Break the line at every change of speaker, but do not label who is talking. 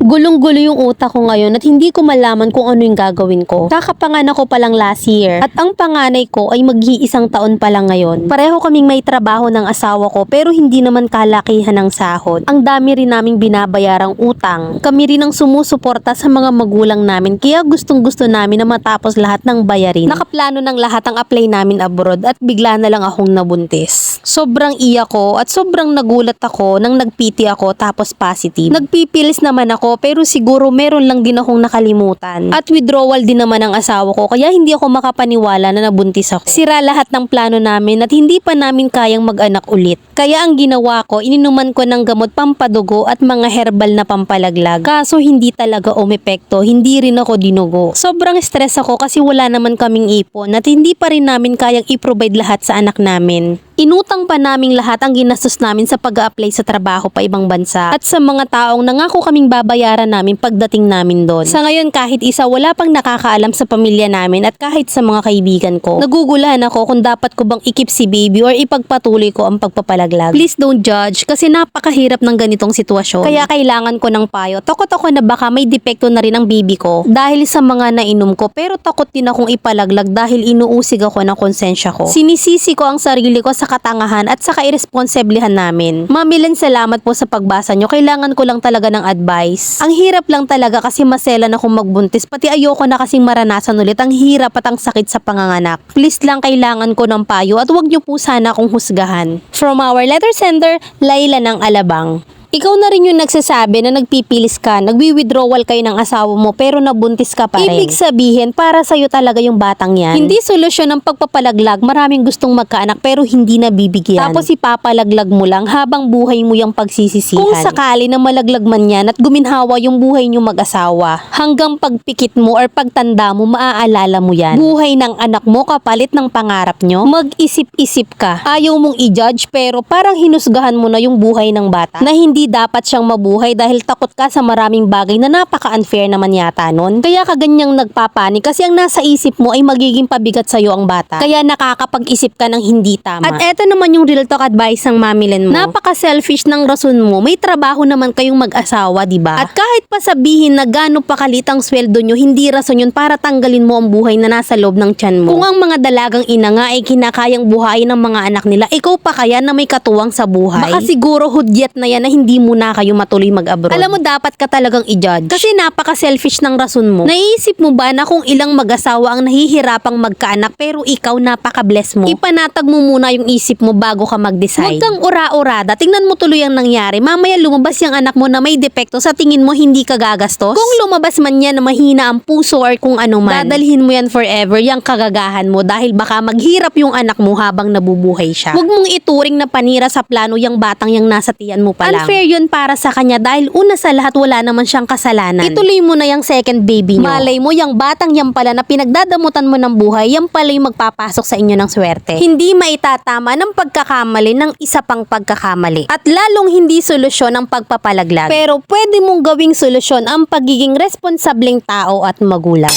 Gulong-gulo yung utak ko ngayon at hindi ko malaman kung ano yung gagawin ko. Kakapanganak ko pa lang last year at ang panganay ko ay mag-iisang taon pa lang ngayon. Pareho kaming may trabaho ng asawa ko pero hindi naman kalakihan ng sahod. Ang dami rin naming binabayarang utang. Kami rin ang sumusuporta sa mga magulang namin kaya gustong-gusto namin na matapos lahat ng bayarin. Nakaplano ng lahat ang apply namin abroad at bigla na lang akong nabuntis. Sobrang iyak ko at sobrang nagulat ako nang nag-PT ako tapos positive. Nagpipilis naman ako pero siguro meron lang din akong nakalimutan. At withdrawal din naman ang asawa ko kaya hindi ako makapaniwala na nabuntis ako. Sira lahat ng plano namin at hindi pa namin kayang mag-anak ulit. Kaya ang ginawa ko, ininuman ko ng gamot pampadugo at mga herbal na pampalaglag. Kaso hindi talaga umepekto, hindi rin ako dinugo. Sobrang stress ako kasi wala naman kaming ipon at hindi pa rin namin kayang i-provide lahat sa anak namin. Inutang pa naming lahat ang ginastos namin sa pag-a-apply sa trabaho pa ibang bansa at sa mga taong nangako kaming babayaran namin pagdating namin doon. Sa ngayon kahit isa wala pang nakakaalam sa pamilya namin at kahit sa mga kaibigan ko. Nagugulahan ako kung dapat ko bang ikip si baby or ipagpatuloy ko ang pagpapalaglag. Please don't judge kasi napakahirap ng ganitong sitwasyon. Kaya kailangan ko ng payo. Takot ako na baka may depekto na rin ang baby ko dahil sa mga nainom ko pero takot din akong ipalaglag dahil inuusig ako ng konsensya ko. Sinisisi ko ang sarili ko sa katangahan at sa kairesponsablehan namin. Mamilan, salamat po sa pagbasa nyo. Kailangan ko lang talaga ng advice. Ang hirap lang talaga kasi maselan akong magbuntis. Pati ayoko na kasing maranasan ulit ang hirap at ang sakit sa panganganak. Please lang kailangan ko ng payo at huwag nyo po sana akong husgahan. From our letter sender, Layla ng Alabang. Ikaw na rin yung nagsasabi na nagpipilis ka, nagwi-withdrawal kayo ng asawa mo pero nabuntis ka pa rin. Ibig sabihin, para sa'yo talaga yung batang yan. Hindi solusyon ng pagpapalaglag, maraming gustong magkaanak pero hindi nabibigyan. Tapos ipapalaglag mo lang habang buhay mo yung pagsisisihan. Kung sakali na malaglag man yan at guminhawa yung buhay nyo mag-asawa, hanggang pagpikit mo or pagtanda mo, maaalala mo yan. Buhay ng anak mo kapalit ng pangarap nyo, mag-isip-isip ka. Ayaw mong i-judge pero parang hinusgahan mo na yung buhay ng bata na hindi dapat siyang mabuhay dahil takot ka sa maraming bagay na napaka-unfair naman yata nun. Kaya ka ganyang nagpapanik kasi ang nasa isip mo ay magiging pabigat sa'yo ang bata. Kaya nakakapag-isip ka ng hindi tama. At eto naman yung real talk advice ng mamilin mo. Napaka-selfish ng rason mo. May trabaho naman kayong mag-asawa, diba? At kahit pa sabihin na gaano pakalit ang sweldo nyo, hindi rason yun para tanggalin mo ang buhay na nasa loob ng tiyan mo. Kung ang mga dalagang ina nga ay kinakayang buhayin ng mga anak nila, ikaw pa kaya na may katuwang sa buhay? Baka siguro hudyat na yan na hindi muna kayo matuloy mag-abroad. Alam mo, dapat ka talagang i-judge. Kasi napaka-selfish ng rason mo. Naiisip mo ba na kung ilang mag-asawa ang nahihirapang magkaanak pero ikaw napaka-bless mo? Ipanatag mo muna yung isip mo bago ka mag-decide. Huwag kang ura-urada. Tingnan mo tuloy ang nangyari. Mamaya lumabas yung anak mo na may depekto, sa tingin mo hindi ka gagastos? Kung lumabas man yan na mahina ang puso or kung ano man, dadalhin mo yan forever, yung kagagahan mo dahil baka maghirap yung anak mo habang nabubuhay siya. Huwag mong ituring na panira sa plano yung batang yung nasa tiyan mo pa lang. Unfair yun para sa kanya dahil una sa lahat wala naman siyang kasalanan. Ituloy mo na yung second baby nyo. Malay mo yung batang yan pala na pinagdadamutan mo ng buhay, yan pala yung magpapasok sa inyo ng swerte. Hindi maitatama ng pagkakamali ng isa pang pagkakamali. At lalong hindi solusyon ang pagpapalaglag. Pero pwede mong gawing solusyon ang pagiging responsableng tao at magulang.